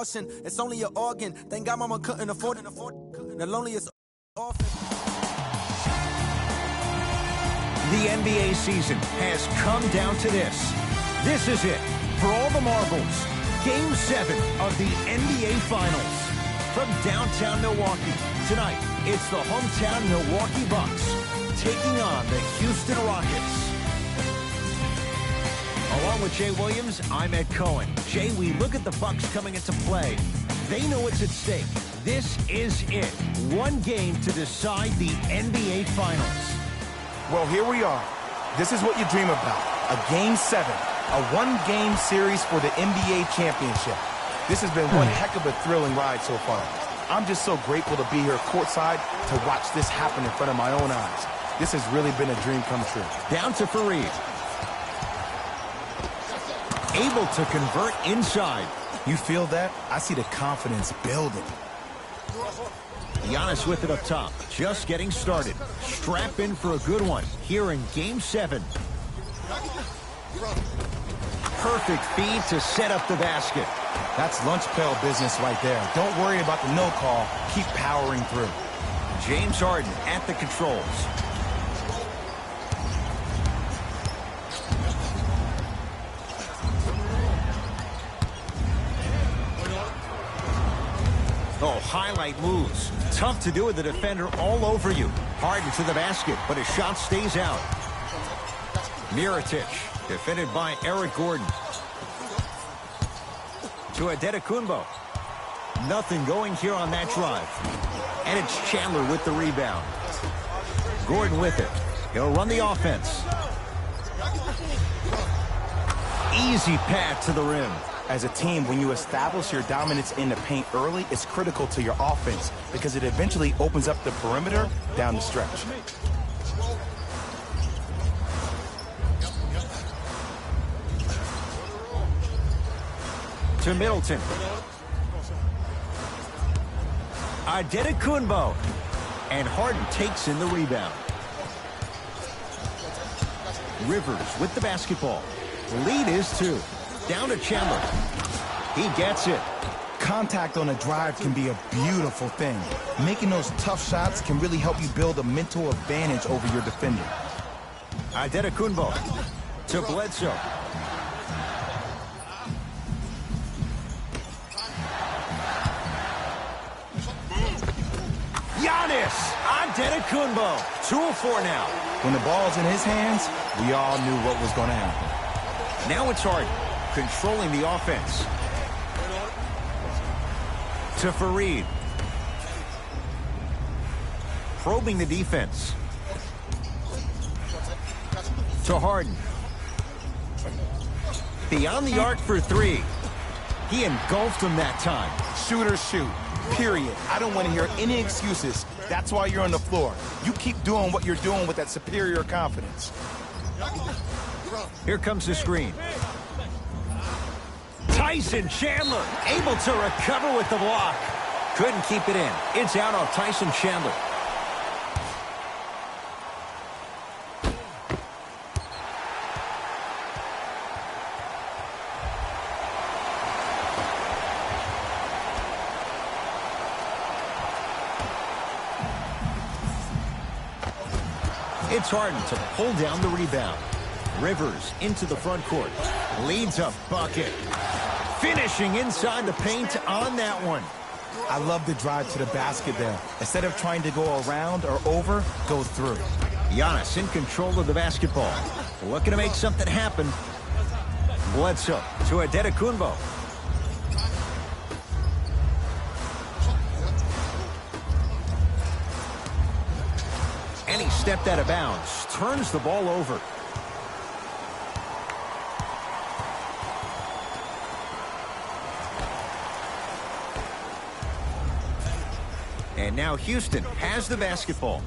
It's only an organ. Thank God mama couldn't afford it. The loneliest orphan. The NBA season has come down to this. This is it. For all the marbles, Game 7 of the NBA Finals. From downtown Milwaukee, tonight, it's the hometown Milwaukee Bucks taking on the Houston Rockets. Along with Jay Williams, I'm Ed Cohen. Jay, we look at the Bucks coming into play. They know what's at stake. This is it. One game to decide the NBA Finals. Well, here we are. This is what you dream about. A Game 7. A one-game series for the NBA Championship. This has been one heck of a thrilling ride so far. I'm just so grateful to be here courtside to watch this happen in front of my own eyes. This has really been a dream come true. Down to Fareed. Able to convert inside. You feel that? I see the confidence building. Giannis with it up top. Just getting started. Strap in for a good one here in Game 7. Perfect feed to set up the basket. That's lunch pail business right there. Don't worry about the no call. Keep powering through. James Harden at the controls. Oh, highlight moves. Tough to do with the defender all over you. Harden to the basket, but his shot stays out. Mirotic, defended by Eric Gordon. To Adetokounmpo. Nothing going here on that drive. And it's Chandler with the rebound. Gordon with it. He'll run the offense. Easy path to the rim. As a team, when you establish your dominance in the paint early, it's critical to your offense because it eventually opens up the perimeter down the stretch. To Middleton. Adetokounmpo. And Harden takes in the rebound. Rivers with the basketball. Lead is 2. Down to Chandler. He gets it. Contact on a drive can be a beautiful thing. Making those tough shots can really help you build a mental advantage over your defender. Adetokounmpo to Bledsoe. Giannis Adetokounmpo. 2 of 4 now. When the ball's in his hands, we all knew what was going to happen. Now it's Harden. Controlling the offense. To Fareed. Probing the defense. To Harden. Beyond the arc for 3. He engulfed him that time. Shoot or shoot, period. I don't want to hear any excuses. That's why you're on the floor. You keep doing what you're doing with that superior confidence. Here comes the screen. Tyson Chandler able to recover with the block. Couldn't keep it in. It's out on Tyson Chandler. It's Harden to pull down the rebound. Rivers into the front court. Leads a bucket. Finishing inside the paint on that one. I love the drive to the basket there. Instead of trying to go around or over, go through. Giannis in control of the basketball. Looking to make something happen. Bledsoe to Adetokounmpo. And he stepped out of bounds. Turns the ball over. And now Houston has the basketball.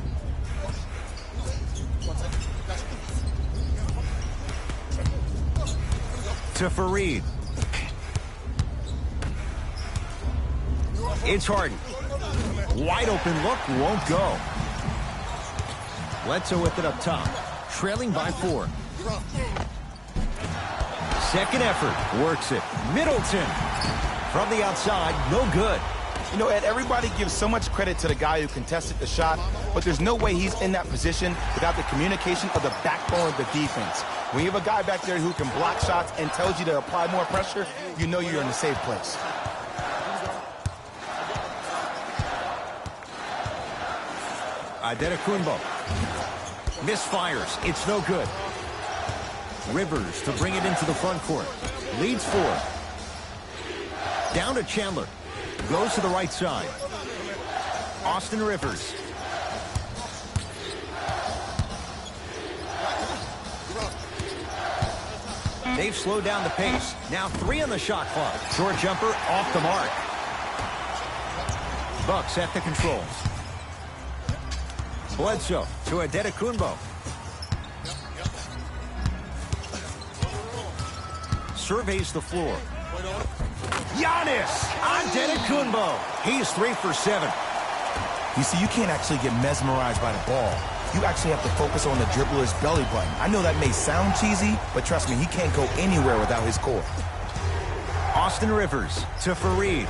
To Fareed. It's Harden. Wide open look, won't go. Bledsoe with it up top. Trailing by 4. Second effort. Works it. Middleton. From the outside, no good. You know, Ed, everybody gives so much credit to the guy who contested the shot, but there's no way he's in that position without the communication of the backbone of the defense. When you have a guy back there who can block shots and tells you to apply more pressure, you know you're in a safe place. Adetokunbo misfires. It's no good. Rivers to bring it into the front court. Leads 4. Down to Chandler. Goes to the right side. Austin Rivers. They've slowed down the pace. Now 3 on the shot clock. Short jumper off the mark. Bucks at the controls. Bledsoe to Adetokunbo. Surveys the floor. Giannis Antetokounmpo. He's 3 for 7. You see, you can't actually get mesmerized by the ball. You actually have to focus on the dribbler's belly button. I know that may sound cheesy, but trust me, he can't go anywhere without his core. Austin Rivers to Fareed.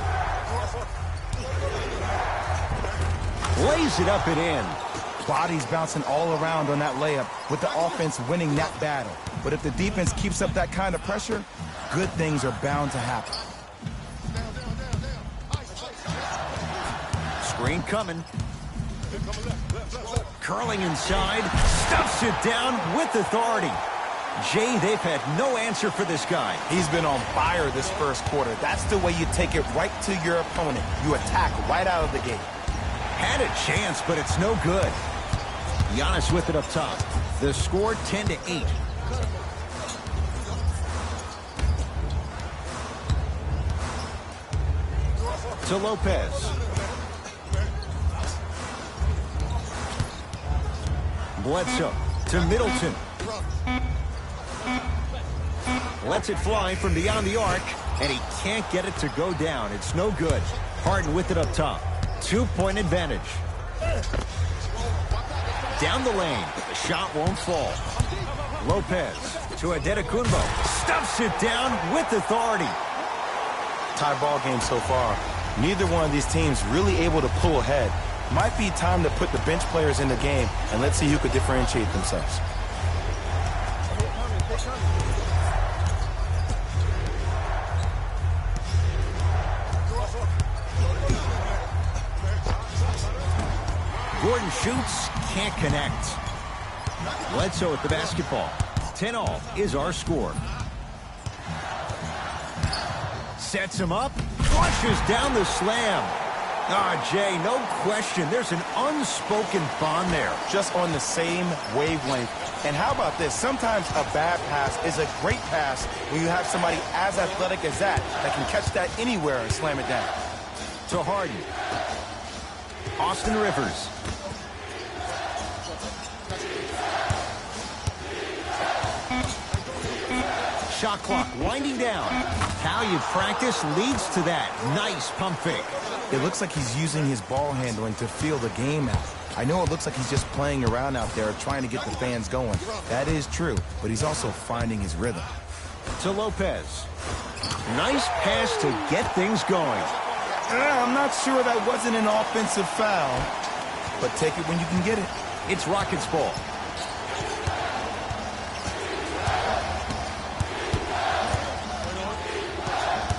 Lays it up and in. Bodies bouncing all around on that layup with the offense winning that battle. But if the defense keeps up that kind of pressure, good things are bound to happen. Screen coming. Curling inside. Stuffs it down with authority. Jay, they've had no answer for this guy. He's been on fire this first quarter. That's the way you take it right to your opponent. You attack right out of the gate. Had a chance, but it's no good. Giannis with it up top. The score 10-8. To Lopez. Bledsoe to Middleton. Lets it fly from beyond the arc, and he can't get it to go down. It's no good. Harden with it up top. 2-point advantage. Down the lane. The shot won't fall. Lopez to Adetokunbo. Stuffs it down with authority. Tie ball game so far. Neither one of these teams really able to pull ahead. Might be time to put the bench players in the game, and let's see who could differentiate themselves. Gordon shoots, can't connect. Bledsoe with the basketball. 10-all is our score. Sets him up, flushes down the slam. Jay, no question, there's an unspoken bond there. Just on the same wavelength. And how about this? Sometimes a bad pass is a great pass when you have somebody as athletic as that can catch that anywhere and slam it down. To Harden. Austin Rivers. Shot clock winding down. How you practice leads to that. Nice pump fake. It looks like he's using his ball handling to feel the game out. I know it looks like he's just playing around out there trying to get the fans going. That is true, but he's also finding his rhythm. To Lopez. Nice pass to get things going. I'm not sure that wasn't an offensive foul, but take it when you can get it. It's Rockets ball.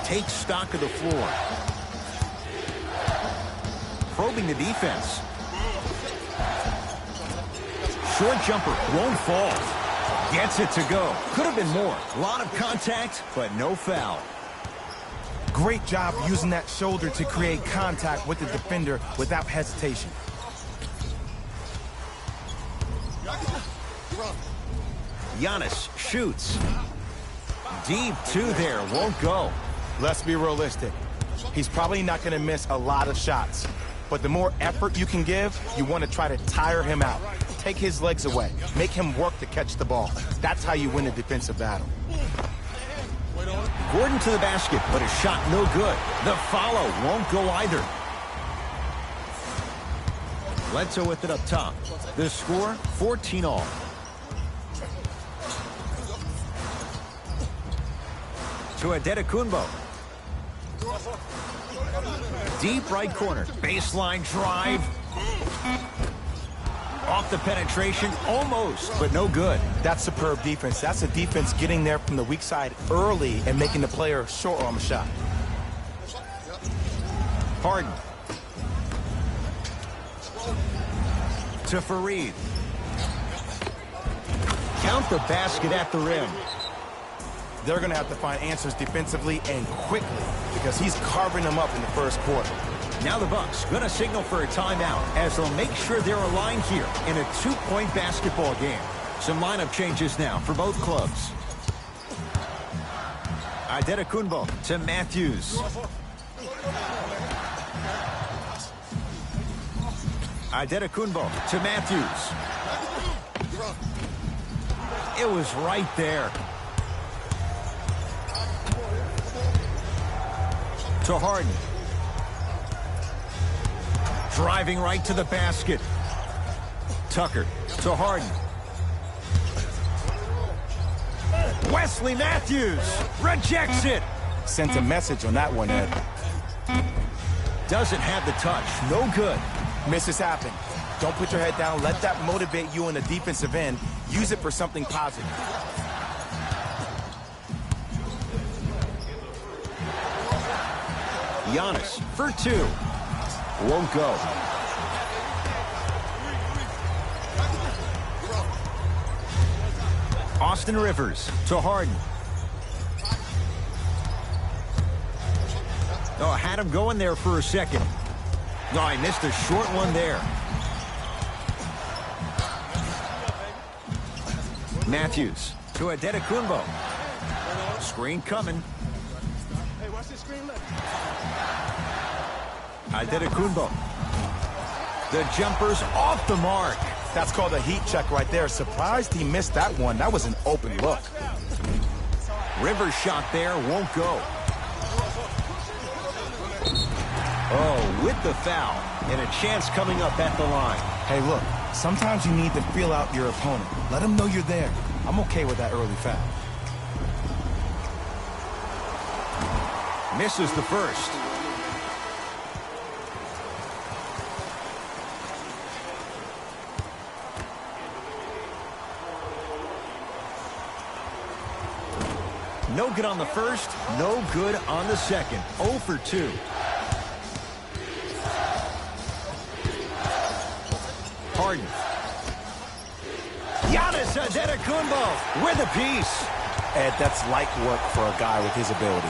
Take stock of the floor. Probing the defense. Short jumper won't fall. Gets it to go. Could have been more. A lot of contact, but no foul. Great job using that shoulder to create contact with the defender without hesitation. Giannis shoots. Deep two there, won't go. Let's be realistic. He's probably not going to miss a lot of shots. But the more effort you can give, you want to try to tire him out. Take his legs away. Make him work to catch the ball. That's how you win a defensive battle. Gordon to the basket, but his shot no good. The follow won't go either. Bledsoe with it up top. The score, 14-all. To Adetokunbo. Deep right corner. Baseline drive. Off the penetration, almost, but no good. That's superb defense. That's a defense getting there from the weak side early and making the player short arm a shot. Harden. To Faried. Count the basket at the rim. They're going to have to find answers defensively and quickly because he's carving them up in the first quarter. Now the Bucks going to signal for a timeout as they'll make sure they're aligned here in a 2-point basketball game. Some lineup changes now for both clubs. Adetokunbo to Matthews. Adetokunbo to Matthews. It was right there. To Harden. Driving right to the basket. Tucker to Harden. Wesley Matthews rejects it. Sent a message on that one, Ed. Doesn't have the touch. No good. Misses happen. Don't put your head down. Let that motivate you in the defensive end. Use it for something positive. Giannis for 2. Won't go. Austin Rivers to Harden. Oh, had him going there for a second. No, I missed a short one there. Matthews to Adetokunbo. Screen coming. Hey, watch this screen. Look. Adetokunbo. The jumper's off the mark. That's called a heat check right there. Surprised he missed that one. That was an open look. Rivers shot there, won't go. Oh, with the foul. And a chance coming up at the line. Hey, look, sometimes you need to feel out your opponent. Let them know you're there. I'm okay with that early foul. Misses the first. No good on the first, no good on the second. 0 for 2. Harden. Giannis Adetokunbo with a piece. Ed, that's light work for a guy with his ability.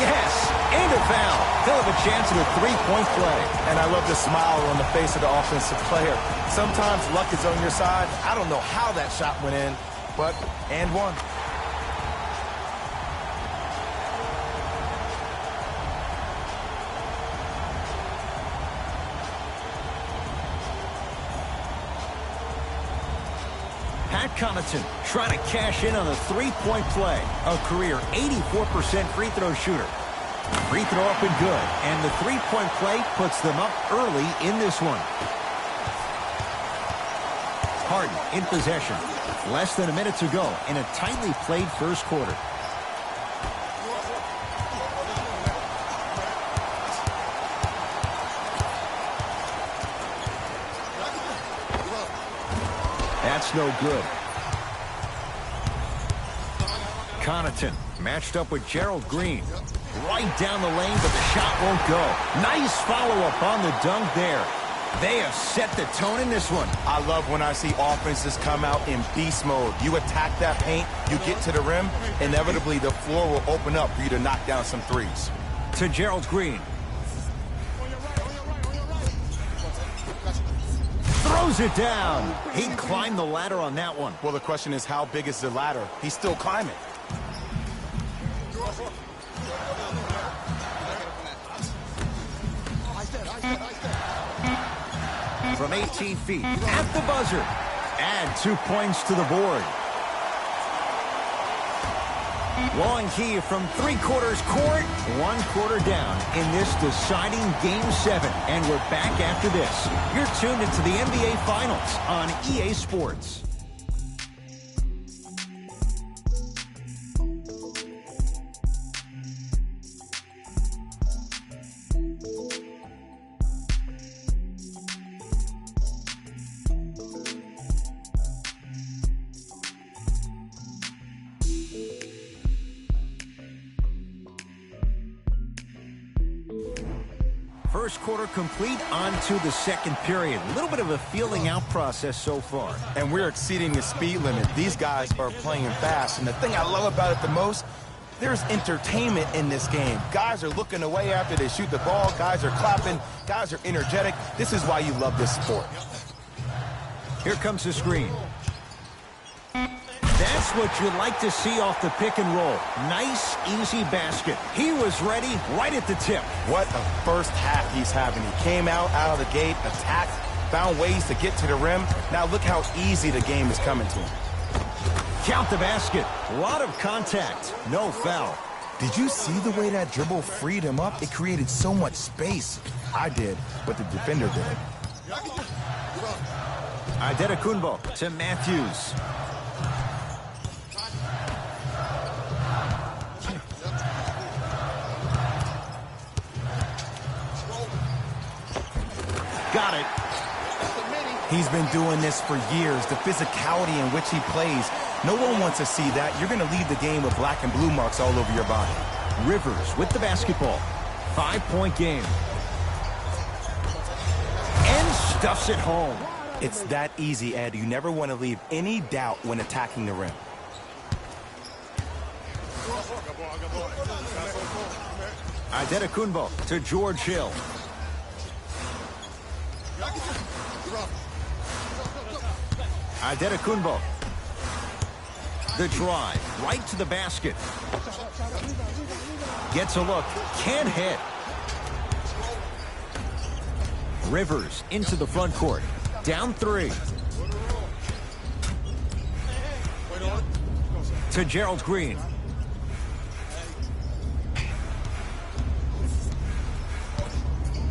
Yes, and a foul. They'll have a chance at a 3-point play. And I love the smile on the face of the offensive player. Sometimes luck is on your side. I don't know how that shot went in, but and one. Pat Connaughton trying to cash in on a 3-point play. A career 84% free throw shooter. Free throw up and good. And the 3-point play puts them up early in this one. Harden in possession. Less than a minute to go in a tightly played first quarter. That's no good. Connaughton matched up with Gerald Green. Right down the lane, but the shot won't go. Nice follow-up on the dunk there. They have set the tone in this one. I love when I see offenses come out in beast mode. You attack that paint, you get to the rim, inevitably the floor will open up for you to knock down some threes. To Gerald Green. Throws it down. He climbed the ladder on that one. Well, the question is, how big is the ladder? He's still climbing. From 18 feet at the buzzer. Add 2 points to the board. Wong Ki from 3/4 court, 1 quarter down in this deciding Game 7. And we're back after this. You're tuned into the NBA Finals on EA Sports. First quarter complete, on to the second period. A little bit of a feeling out process so far. And we're exceeding the speed limit. These guys are playing fast. And the thing I love about it the most, there's entertainment in this game. Guys are looking away after they shoot the ball. Guys are clapping. Guys are energetic. This is why you love this sport. Here comes the screen. That's what you like to see off the pick and roll. Nice, easy basket. He was ready right at the tip. What a first half he's having. He came out of the gate, attacked, found ways to get to the rim. Now look how easy the game is coming to him. Count the basket. A lot of contact. No foul. Did you see the way that dribble freed him up? It created so much space. I did, but the defender did. Adetokunbo to Matthews. Got it. He's been doing this for years. The physicality in which he plays. No one wants to see that. You're going to leave the game with black and blue marks all over your body. Rivers with the basketball. 5-point game. And stuffs it home. It's that easy, Ed. You never want to leave any doubt when attacking the rim. Adetokunbo to George Hill. Adetokunbo. The drive, right to the basket. Gets a look, can't hit. Rivers into the front court. Down 3. To Gerald Green.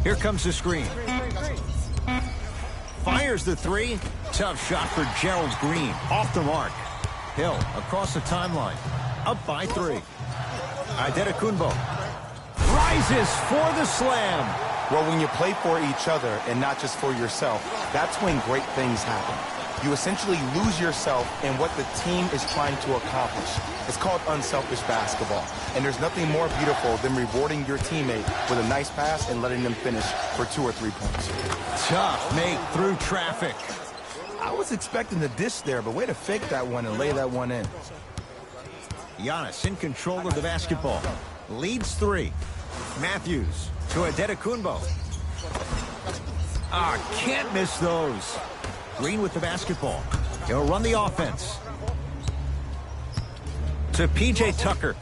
Here comes the screen. Fires the 3. Tough shot for Gerald Green. Off the mark. Hill across the timeline. Up by 3. Adetokunbo rises for the slam. Well, when you play for each other and not just for yourself, that's when great things happen. You essentially lose yourself in what the team is trying to accomplish. It's called unselfish basketball. And there's nothing more beautiful than rewarding your teammate with a nice pass and letting them finish for 2 or 3 points. Tough make through traffic. I was expecting the dish there, but way to fake that one and lay that one in. Giannis in control of the basketball. Leads 3. Matthews to Adetokunbo. Can't miss those. Green with the basketball. He'll run the offense. To P.J. Tucker.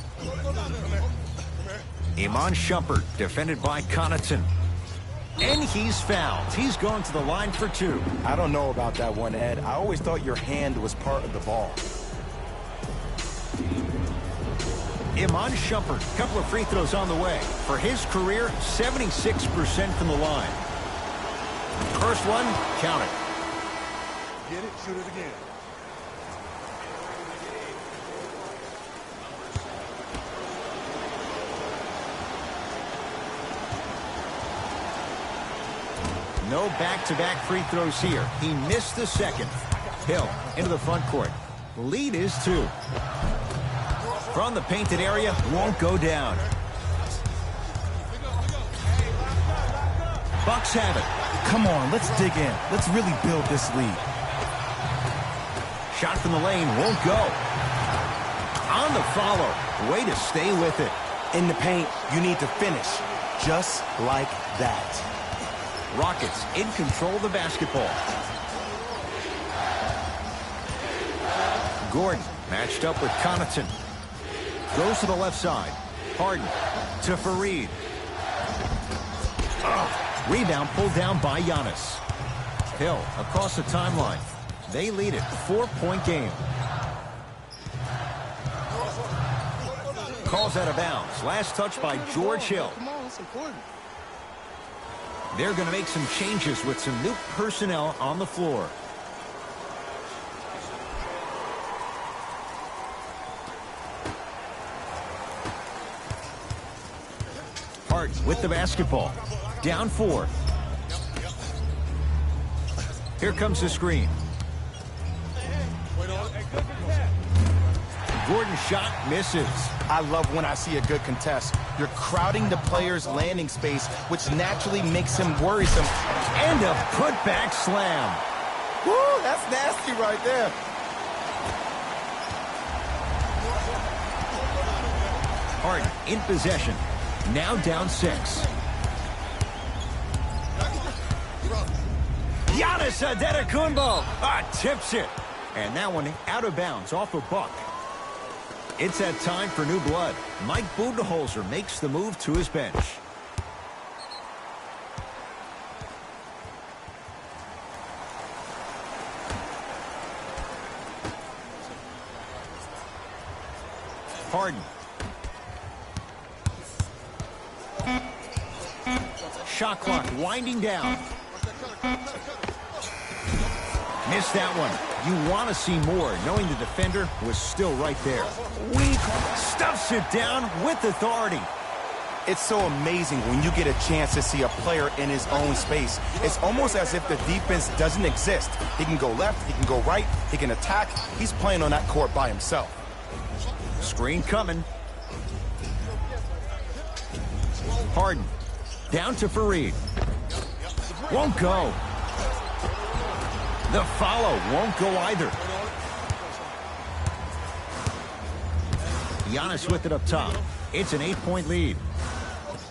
Iman Shumpert defended by Connaughton. And he's fouled. He's going to the line for 2. I don't know about that one, Ed. I always thought your hand was part of the ball. Iman Shumpert, couple of free throws on the way. For his career, 76% from the line. First one, count it. Get it, shoot it again. No back-to-back free throws here. He missed the second. Hill into the front court. Lead is 2. From the painted area, won't go down. Bucks have it. Come on, let's dig in. Let's really build this lead. Shot from the lane won't go. On the follow. Way to stay with it. In the paint, you need to finish. Just like that. Rockets in control of the basketball. Gordon matched up with Connaughton. Goes to the left side. Harden to Fareed. Rebound pulled down by Giannis. Hill across the timeline. They lead it. 4-point game. Calls out of bounds. Last touch by George Hill. Come on, it's important. They're going to make some changes with some new personnel on the floor. Harden with the basketball. Down 4. Here comes the screen. Gordon's shot misses. I love when I see a good contest. You're crowding the player's landing space, which naturally makes him worrisome. And a putback slam. Woo, that's nasty right there. Harden in possession. Now down 6. Giannis Antetokounmpo tips it. And that one out of bounds off a buck. It's that time for new blood. Mike Budenholzer makes the move to his bench. Harden. Shot clock winding down. Missed that one. You want to see more, knowing the defender was still right there. Weak stuffs it down with authority. It's so amazing when you get a chance to see a player in his own space. It's almost as if the defense doesn't exist. He can go left, he can go right, he can attack. He's playing on that court by himself. Screen coming. Harden. Down to Fareed. Won't go. The follow won't go either. Giannis with it up top. It's an 8-point lead.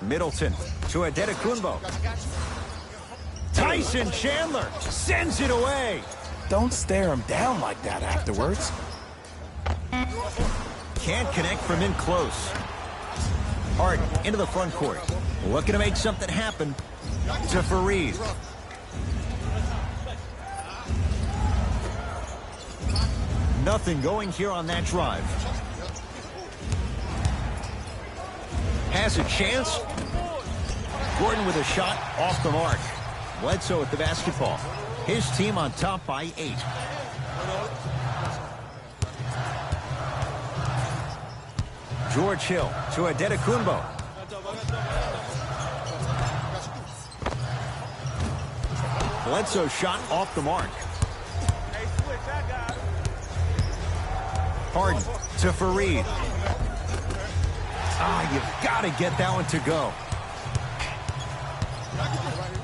Middleton to Antetokounmpo. Tyson Chandler sends it away. Don't stare him down like that afterwards. Can't connect from in close. Harden into the front court. Looking to make something happen. To Fareed. Nothing going here on that drive. Has a chance. Gordon with a shot off the mark. Bledsoe with the basketball. His team on top by 8. George Hill to Antetokounmpo. Bledsoe shot off the mark. Harden to Fareed. You've got to get that one to go.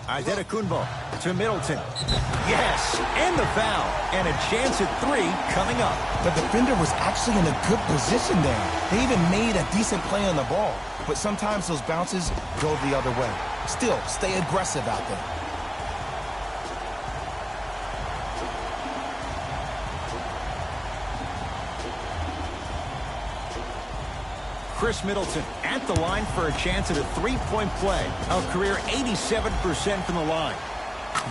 Antetokounmpo to Middleton. Yes, and the foul. And a chance at 3 coming up. The defender was actually in a good position there. They even made a decent play on the ball. But sometimes those bounces go the other way. Still, stay aggressive out there. Chris Middleton at the line for a chance at a 3-point play. A career 87% from the line.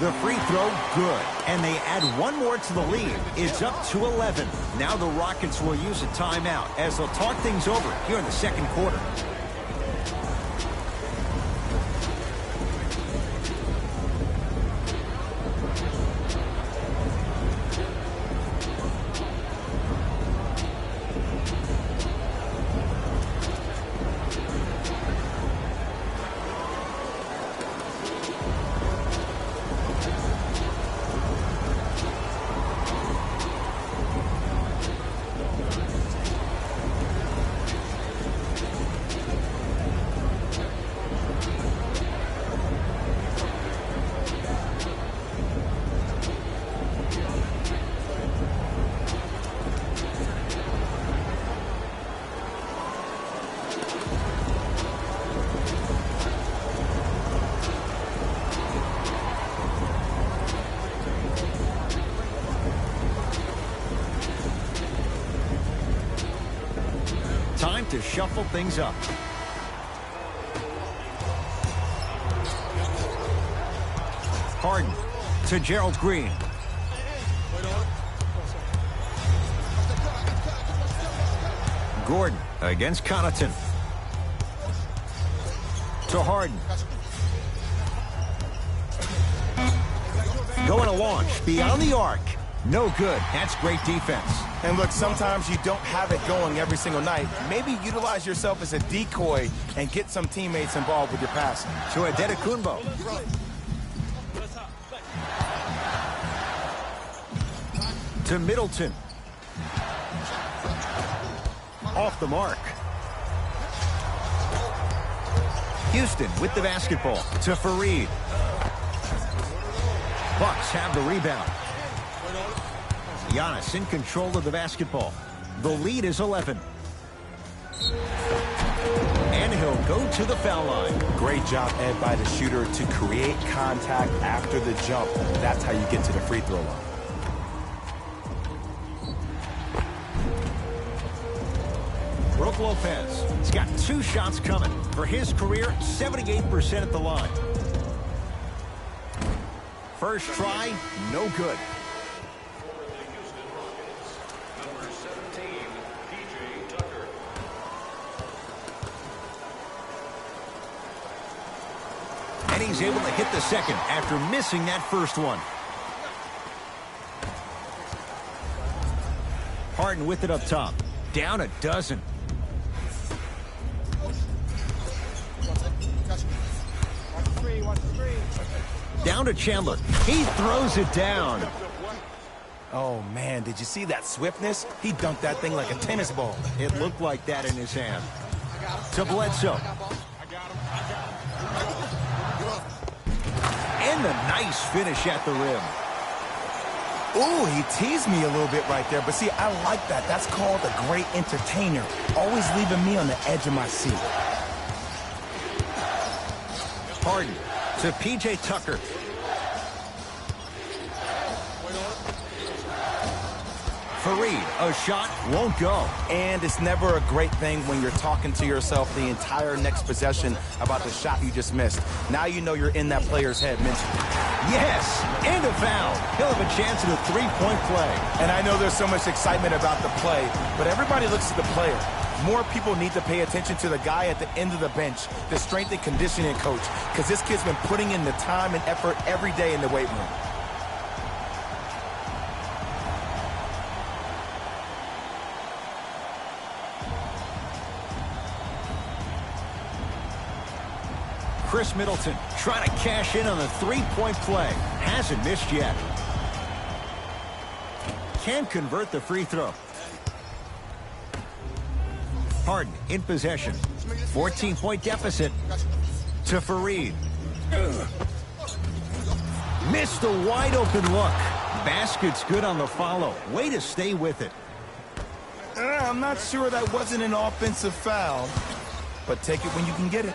The free throw, good. And they add one more to the lead. It's up to 11. Now the Rockets will use a timeout as they'll talk things over here in the second quarter. Time to shuffle things up. Harden to Gerald Green. Gordon against Connaughton. To Harden. Going to launch beyond the arc. No good. That's great defense. And look, sometimes you don't have it going every single night. Maybe utilize yourself as a decoy and get some teammates involved with your passing. To Antetokounmpo. To Middleton. Off the mark. Houston with the basketball to Faried. Bucks have the rebound. Giannis in control of the basketball. The lead is 11. And he'll go to the foul line. Great job, Ed, by the shooter to create contact after the jump. That's how you get to the free throw line. Brook Lopez. He's got 2 shots coming. For his career, 78% at the line. First try, no good. And he's able to hit the second after missing that first one. Harden with it up top. Down a dozen. Down to Chandler. He throws it down. Oh, man, did you see that swiftness? He dunked that thing like a tennis ball. It looked like that in his hand. To Bledsoe. And the nice finish at the rim. Ooh, he teased me a little bit right there. But see, I like that. That's called a great entertainer. Always leaving me on the edge of my seat. Harden to P.J. Tucker. Faried, a shot won't go. And it's never a great thing when you're talking to yourself the entire next possession about the shot you just missed. Now you know you're in that player's head mentally. Yes, and a foul. He'll have a chance at a three-point play. And I know there's so much excitement about the play, but everybody looks at the player. More people need to pay attention to the guy at the end of the bench, the strength and conditioning coach, because this kid's been putting in the time and effort every day in the weight room. Chris Middleton trying to cash in on the three-point play. Hasn't missed yet. Can't convert the free throw. Harden in possession. 14-point deficit to Faried. Missed a wide-open look. Basket's good on the follow. Way to stay with it. I'm not sure that wasn't an offensive foul, but take it when you can get it.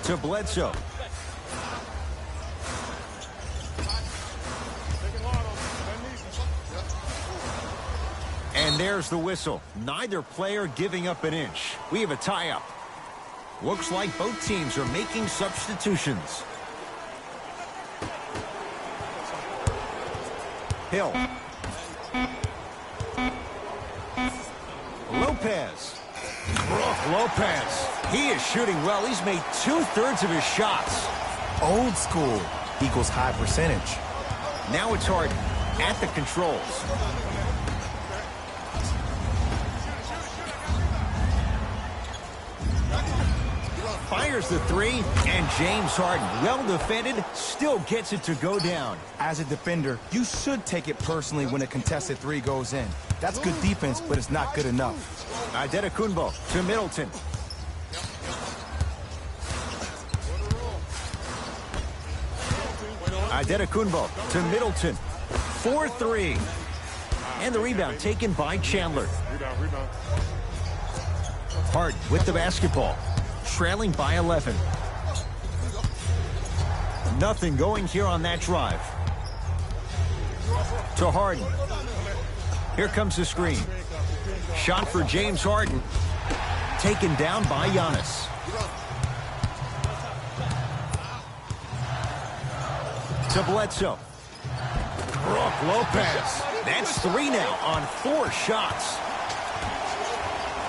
To Bledsoe. And there's the whistle. Neither player giving up an inch. We have a tie-up. Looks like both teams are making substitutions. Hill. Lopez. Brook Lopez. He is shooting well. He's made 2/3 of his shots. Old school equals high percentage. Now it's Harden at the controls. Fires the three, and James Harden, well defended, still gets it to go down. As a defender, you should take it personally when a contested three goes in. That's good defense, but it's not good enough. Antetokounmpo to Middleton. Antetokounmpo to Middleton. 4-3. And the rebound taken by Chandler. Harden with the basketball. Trailing by 11. Nothing going here on that drive. To Harden. Here comes the screen. Shot for James Harden. Taken down by Giannis. To Bledsoe. Brook Lopez. That's 3 now on 4 shots.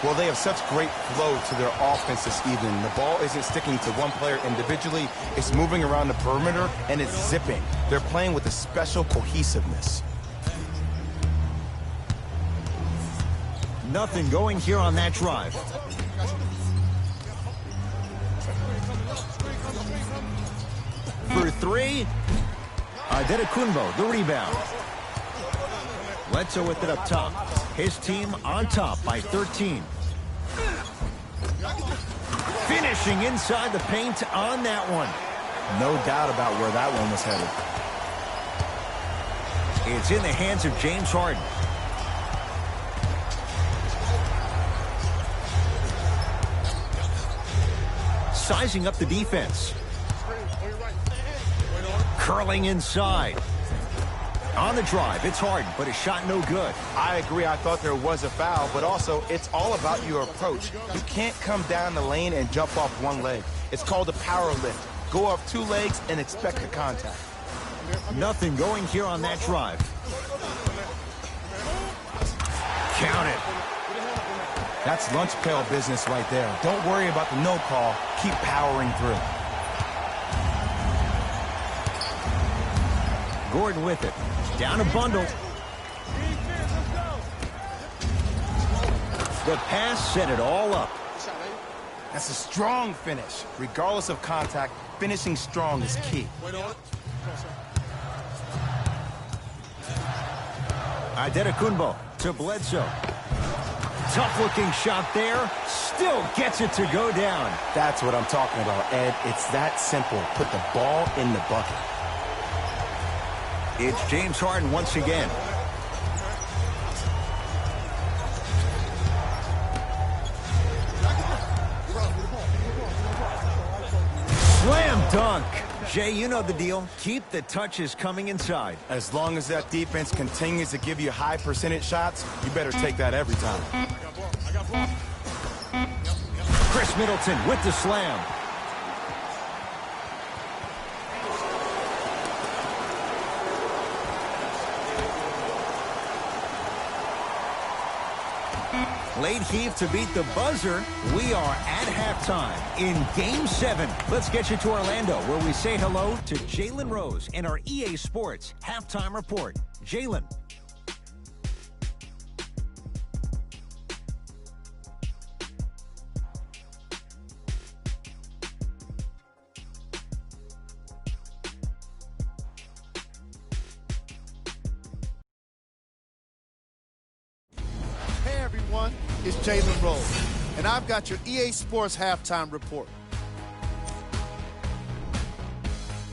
Well, they have such great flow to their offense this evening. The ball isn't sticking to one player individually. It's moving around the perimeter, and it's zipping. They're playing with a special cohesiveness. Nothing going here on that drive. For 3. Antetokounmpo, the rebound. Bledsoe with it up top. His team on top by 13. Finishing inside the paint on that one. No doubt about where that one was headed. It's in the hands of James Harden. Sizing up the defense. Curling inside. On the drive, it's Harden, but his shot no good. I agree. I thought there was a foul, but also it's all about your approach. You can't come down the lane and jump off one leg. It's called a power lift. Go up two legs and expect the contact. Nothing going here on that drive. Count it. That's lunch pail business right there. Don't worry about the no call. Keep powering through. Gordon with it. Down a bundle. The pass set it all up. That's a strong finish. Regardless of contact, finishing strong is key. Adetokunbo to Bledsoe. Tough-looking shot there. Still gets it to go down. That's what I'm talking about, Ed. It's that simple. Put the ball in the bucket. It's James Harden once again. Slam dunk. Jay, you know the deal. Keep the touches coming inside. As long as that defense continues to give you high percentage shots, you better take that every time. Chris Middleton with the slam. Late heave to beat the buzzer. We are at halftime in Game 7. Let's get you to Orlando, where we say hello to Jalen Rose and our EA Sports Halftime Report. Jalen. Hey everyone, it's Jalen Rose, and I've got your EA Sports Halftime Report.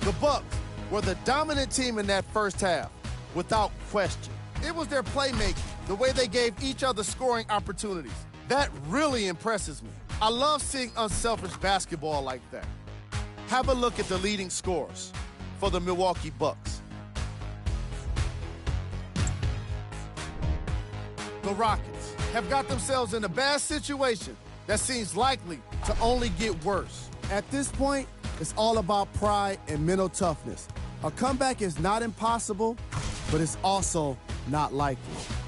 The Bucks were the dominant team in that first half, without question. It was their playmaking, the way they gave each other scoring opportunities. That really impresses me. I love seeing unselfish basketball like that. Have a look at the leading scorers for the Milwaukee Bucks. The Rockets have got themselves in a bad situation that seems likely to only get worse. At this point, it's all about pride and mental toughness. A comeback is not impossible, but it's also not likely.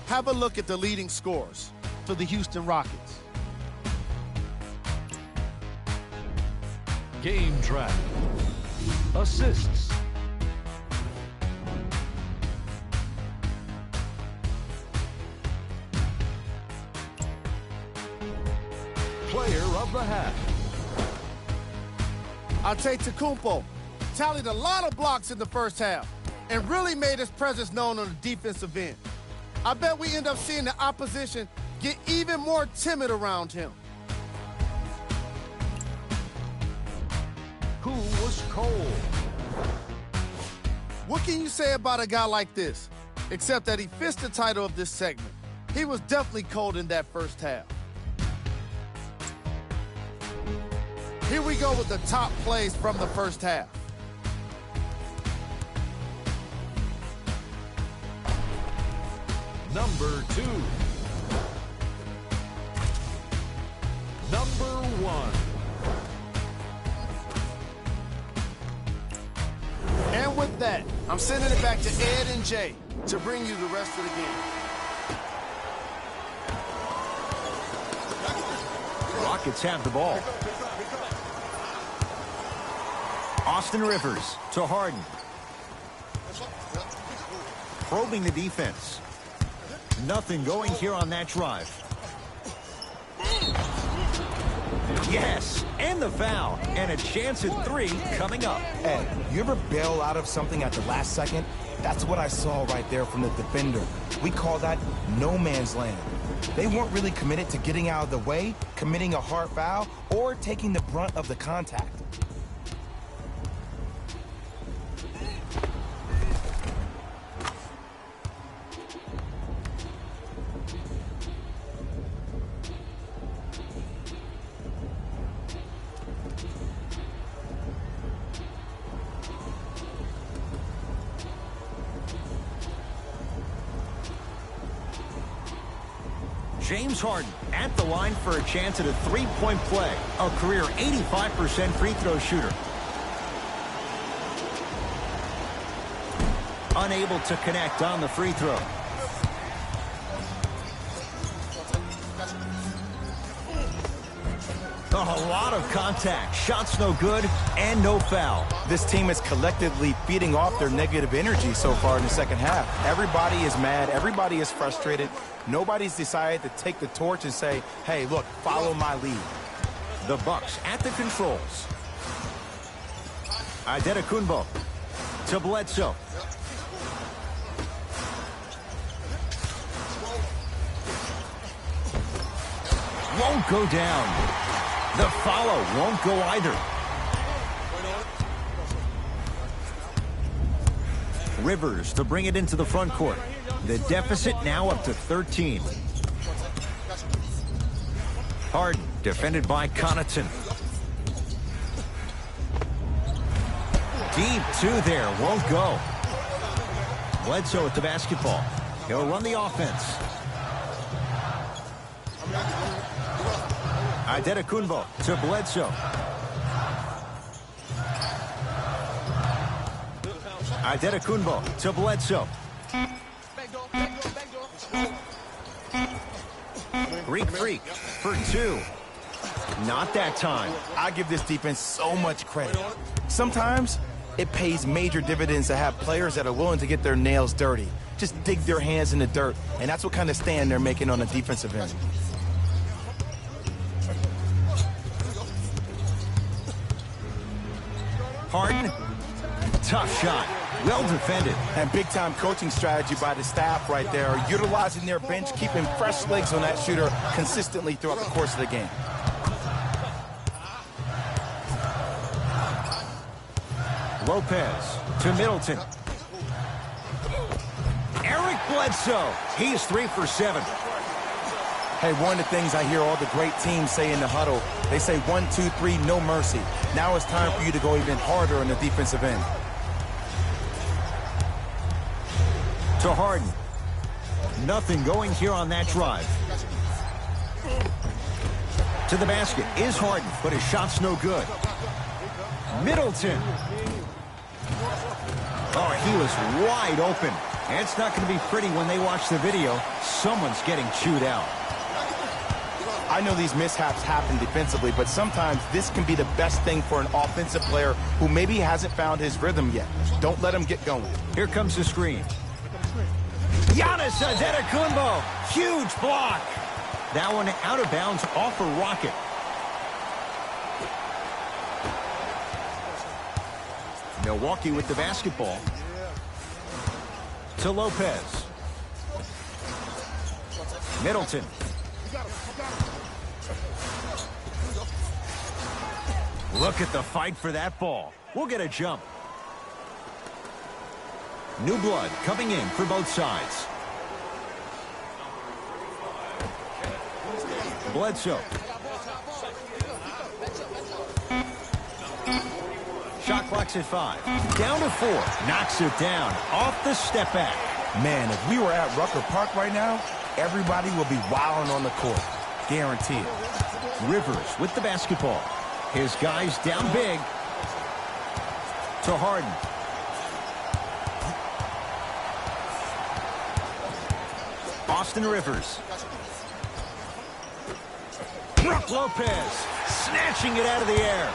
Have a look at the leading scorers for the Houston Rockets. Game track. Assists. Player of the half. Antetokounmpo tallied a lot of blocks in the first half and really made his presence known on the defensive end. I bet we end up seeing the opposition get even more timid around him. Who was cold? What can you say about a guy like this, except that he fits the title of this segment? He was definitely cold in that first half. Here we go with the top plays from the first half. Number 2. Number 1. And with that, I'm sending it back to Ed and Jay to bring you the rest of the game. Rockets have the ball. Austin Rivers to Harden. Probing the defense. Nothing going here on that drive. Yes, and the foul. And a chance at 3 coming up. Ed, you ever bail out of something at the last second? That's what I saw right there from the defender. We call that no man's land. They weren't really committed to getting out of the way, committing a hard foul, or taking the brunt of the contact. James Harden at the line for a chance at a three-point play. A career 85% free throw shooter. Unable to connect on the free throw. A lot of contact. Shots no good and no foul. This team is collectively feeding off their negative energy so far in the second half. Everybody is mad. Everybody is frustrated. Nobody's decided to take the torch and say, hey, look, follow my lead. The Bucks at the controls. Antetokounmpo to Bledsoe. Won't go down. The follow won't go either. Rivers to bring it into the front court. The deficit now up to 13. Harden defended by Connaughton. Deep two there, won't go. Bledsoe with the basketball. He'll run the offense. Antetokounmpo to Bledsoe. Antetokounmpo to Bledsoe. Greek Freak for two. Not that time. I give this defense so much credit. Sometimes it pays major dividends to have players that are willing to get their nails dirty. Just dig their hands in the dirt. And that's what kind of stand they're making on the defensive end. Harden. Tough shot. Well defended. And big-time coaching strategy by the staff right there, utilizing their bench, keeping fresh legs on that shooter consistently throughout the course of the game. Lopez to Middleton. Eric Bledsoe. He's 3 for 7. Hey, one of the things I hear all the great teams say in the huddle, they say 1, 2, 3, no mercy. Now it's time for you to go even harder on the defensive end. To Harden. Nothing going here on that drive. To the basket is Harden, but his shot's no good. Middleton. Oh, he was wide open. And it's not going to be pretty when they watch the video. Someone's getting chewed out. I know these mishaps happen defensively, but sometimes this can be the best thing for an offensive player who maybe hasn't found his rhythm yet. Don't let him get going. Here comes the screen. Giannis Antetokounmpo. Huge block. That one out of bounds off a rocket. Milwaukee with the basketball. To Lopez. Middleton. Look at the fight for that ball. We'll get a jump. New blood coming in for both sides. Bledsoe. Shot clock's at 5. Down to 4. Knocks it down off the step back. Man, if we were at Rucker Park right now, everybody will be wilding on the court. Guaranteed. Rivers with the basketball. His guys down big. To Harden. Austin Rivers. Brook Lopez snatching it out of the air.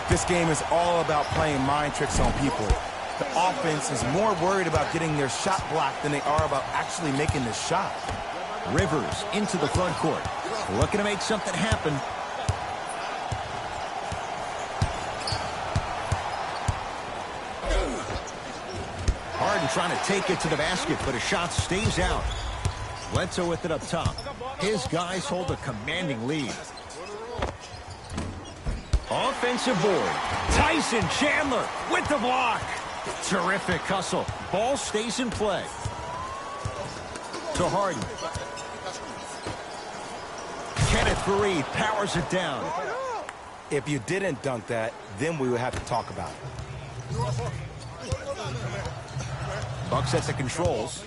This game is all about playing mind tricks on people. The offense is more worried about getting their shot blocked than they are about actually making the shot. Rivers into the front court. Looking to make something happen. Harden trying to take it to the basket, but his shot stays out. Bledsoe with it up top. His guys hold a commanding lead. Offensive board. Tyson Chandler with the block. Terrific hustle. Ball stays in play. To Harden. Kenneth Faried powers it down. If you didn't dunk that, then we would have to talk about it. Bucks at the controls.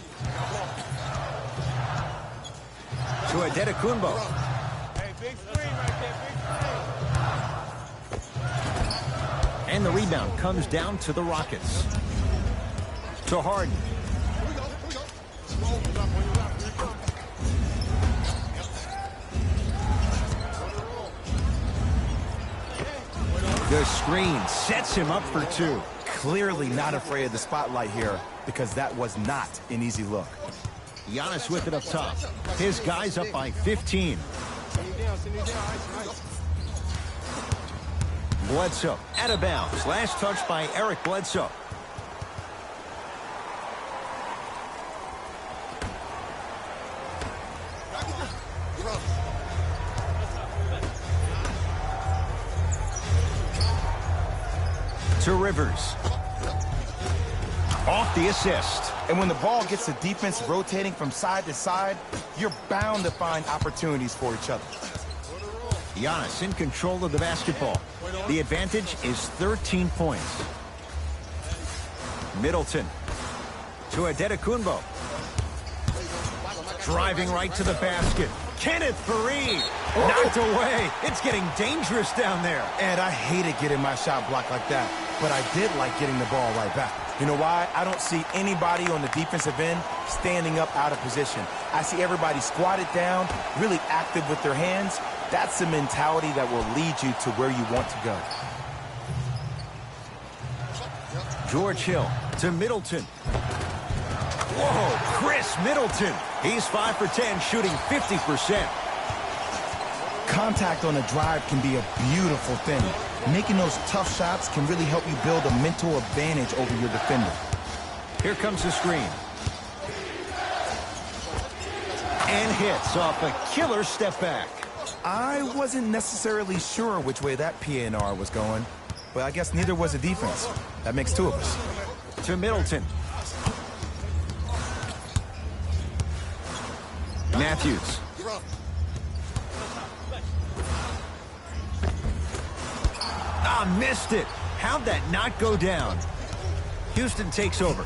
To Adetokunbo. And the rebound comes down to the Rockets. To Harden. The screen sets him up for two. Clearly not afraid of the spotlight here because that was not an easy look. Giannis with it up top. His guys up by 15. Bledsoe out of bounds. Last touch by Eric Bledsoe. To Rivers. Off the assist. And when the ball gets the defense rotating from side to side, you're bound to find opportunities for each other. Giannis in control of the basketball. The advantage is 13 points. Middleton. To Adetokunbo. Driving right to the basket. Kenneth Faried. Knocked away. It's getting dangerous down there. And I hated getting my shot blocked like that, but I did like getting the ball right back. You know why? I don't see anybody on the defensive end standing up out of position. I see everybody squatted down, really active with their hands. That's the mentality that will lead you to where you want to go. George Hill to Middleton. Whoa, Chris Middleton. He's 5 for 10, shooting 50%. Contact on a drive can be a beautiful thing. Making those tough shots can really help you build a mental advantage over your defender. Here comes the screen. And hits off a killer step back. I wasn't necessarily sure which way that PNR was going, but I guess neither was the defense. That makes two of us. To Middleton. Matthews. Missed it. How'd that not go down? Houston takes over.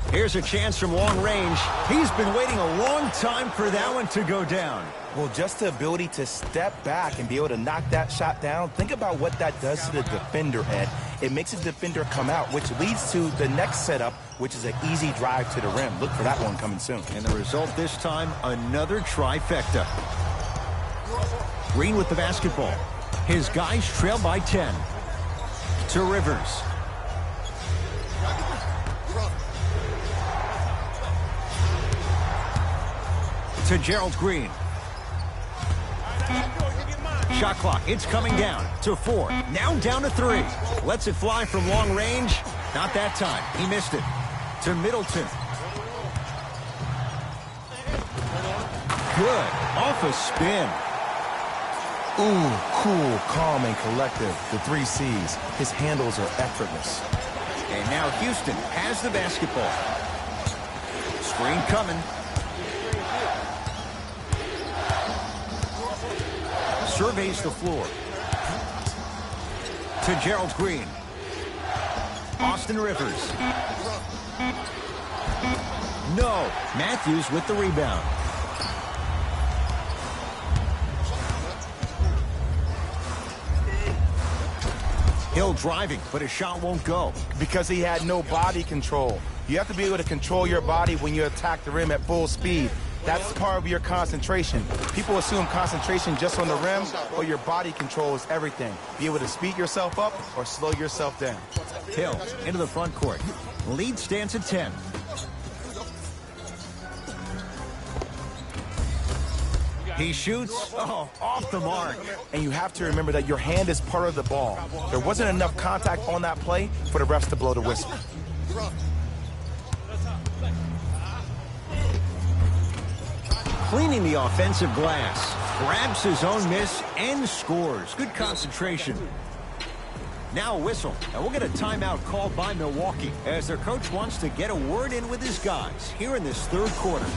Here's a chance from long range. He's been waiting a long time for that one to go down. Well, just the ability to step back and be able to knock that shot down, think about what that does to the defender, Ed. It makes the defender come out, which leads to the next setup, which is an easy drive to the rim. Look for that one coming soon. And the result this time, another trifecta. Green with the basketball. His guys trail by 10. To Rivers. To Gerald Green. Shot clock, it's coming down to 4. Now down to 3. Lets it fly from long range. Not that time. He missed it. To Middleton. Good. Off a spin. Ooh, cool, calm, and collective. The 3 C's. His handles are effortless. And now Houston has the basketball. Screen coming. Surveys the floor. To Gerald Green. Austin Rivers. No. Matthews with the rebound. Hill driving, but his shot won't go. Because he had no body control. You have to be able to control your body when you attack the rim at full speed. That's part of your concentration. People assume concentration just on the rim, but your body control is everything. Be able to speed yourself up or slow yourself down. Hill into the front court. Lead stands at 10. He shoots. Oh, off the mark. And you have to remember that your hand is part of the ball. There wasn't enough contact on that play for the refs to blow the whistle. cleaning the offensive glass. Grabs his own miss and scores. Good concentration. Now a whistle, and we'll get a timeout called by Milwaukee as their coach wants to get a word in with his guys here in this third quarter.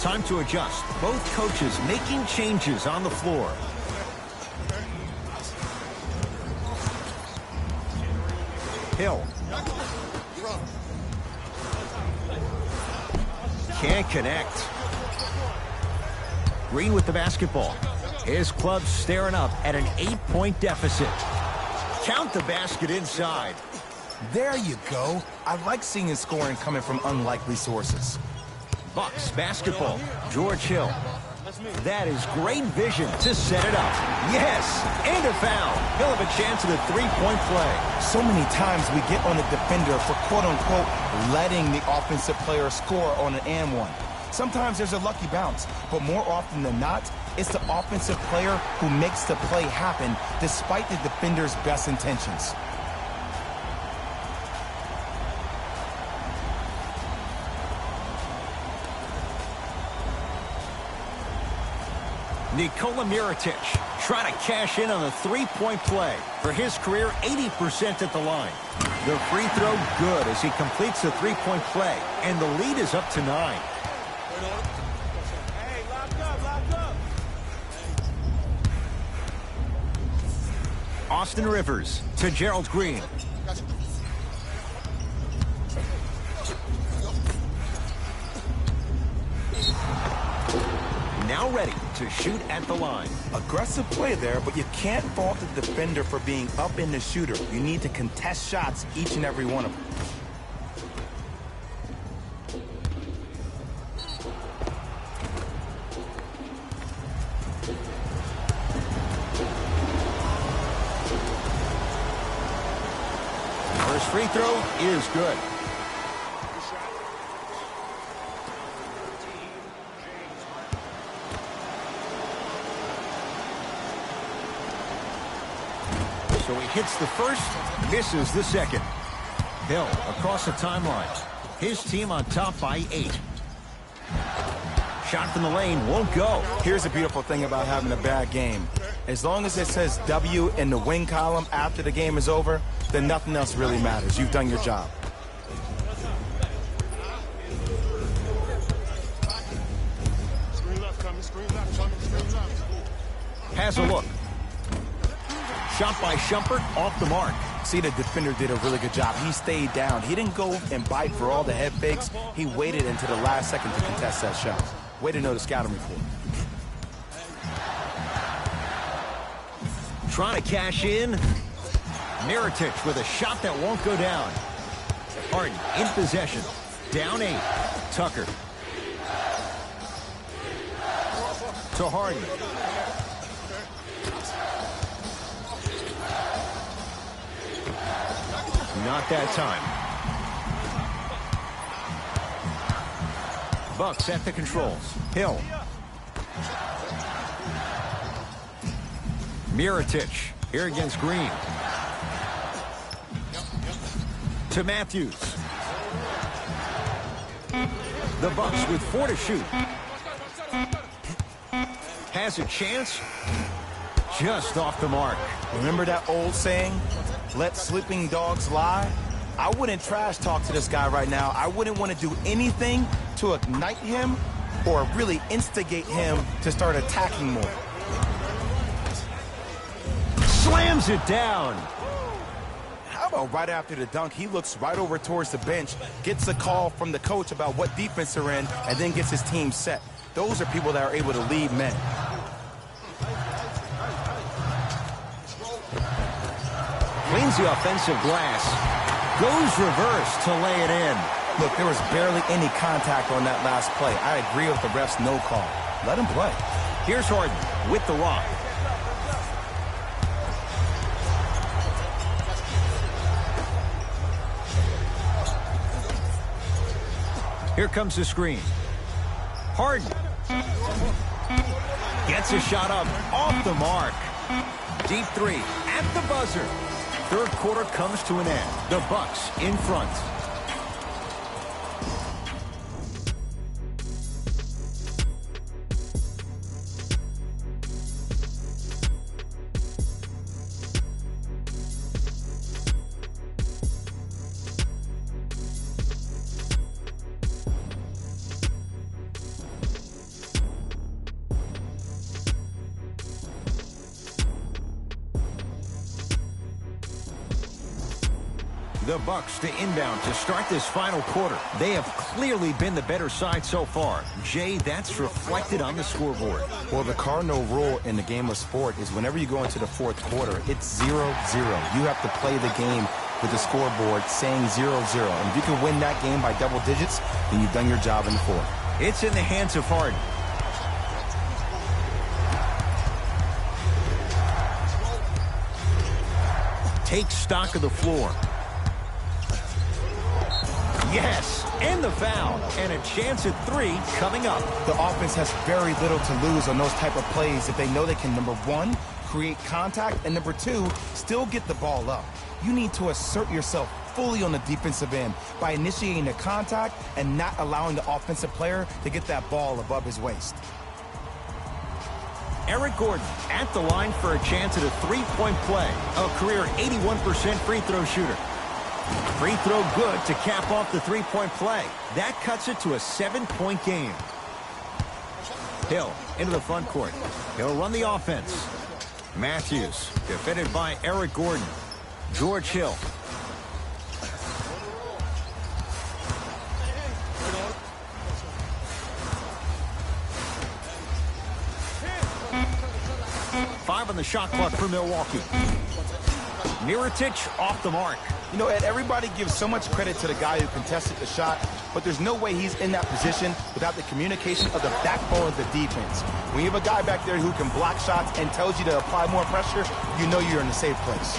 Time to adjust. Both coaches making changes on the floor. Hill. Can't connect. Green with the basketball. His club staring up at an 8-point deficit. Count the basket inside. There you go. I like seeing his scoring coming from unlikely sources. Bucks basketball. George Hill. That is great vision to set it up. Yes, and a foul. He'll have a chance at a three-point play. So many times we get on the defender for quote-unquote letting the offensive player score on an and one. Sometimes there's a lucky bounce, but more often than not, it's the offensive player who makes the play happen despite the defender's best intentions. Nikola Mirotic trying to cash in on a three-point play. For his career, 80% at the line. The free throw good as he completes the three-point play, and the lead is up to 9. Austin Rivers to Gerald Green. Now ready to shoot at the line. Aggressive play there, but you can't fault the defender for being up in the shooter. You need to contest shots, each and every one of them. First free throw is good. So he hits the first, misses the second. Hill across the timeline. His team on top by 8. Shot from the lane won't go. Here's the beautiful thing about having a bad game. As long as it says W in the win column after the game is over, then nothing else really matters. You've done your job. Has a look. Shot by Shumpert off the mark. See, the defender did a really good job. He stayed down. He didn't go and bite for all the head fakes. He waited until the last second to contest that shot. Way to know the scouting report. Trying to cash in. Mirotic with a shot that won't go down. Harden in possession. Down 8. Tucker. To Harden. Not that time. Bucks at the controls. Hill. Mirotic here against Green. To Matthews. The Bucks with 4 to shoot. Has a chance. Just off the mark. Remember that old saying? Let sleeping dogs lie? I wouldn't trash talk to this guy right now. I wouldn't want to do anything to ignite him or really instigate him to start attacking more. Slams it down. How about right after the dunk, he looks right over towards the bench, gets a call from the coach about what defense they're in, and then gets his team set. Those are people that are able to lead men. Cleans the offensive glass. Goes reverse to lay it in. Look, there was barely any contact on that last play. I agree with the ref's no call. Let him play. Here's Harden with the rock. Here comes the screen. Harden. Gets a shot up off the mark. Deep three at the buzzer. Third quarter comes to an end. The Bucks in front. The Bucks to inbound to start this final quarter. They have clearly been the better side so far. Jay, that's reflected on the scoreboard. Well, the cardinal rule in the game of sport is whenever you go into the fourth quarter, it's 0-0. You have to play the game with the scoreboard saying 0-0. And if you can win that game by double digits, then you've done your job in the fourth. It's in the hands of Harden. Takes stock of the floor. Yes, and the foul, and a chance at three coming up. The offense has very little to lose on those type of plays if they know they can, number one, create contact, and number two, still get the ball up. You need to assert yourself fully on the defensive end by initiating the contact and not allowing the offensive player to get that ball above his waist. Eric Gordon at the line for a chance at a three-point play. A career 81% free throw shooter. Free throw good to cap off the three-point play. That cuts it to a 7-point game. Hill into the front court. He'll run the offense. Matthews defended by Eric Gordon. George Hill. Five on the shot clock for Milwaukee. Mirotic off the mark. You know, Ed, everybody gives so much credit to the guy who contested the shot, but there's no way he's in that position without the communication of the backbone of the defense. When you have a guy back there who can block shots and tells you to apply more pressure, you know you're in a safe place.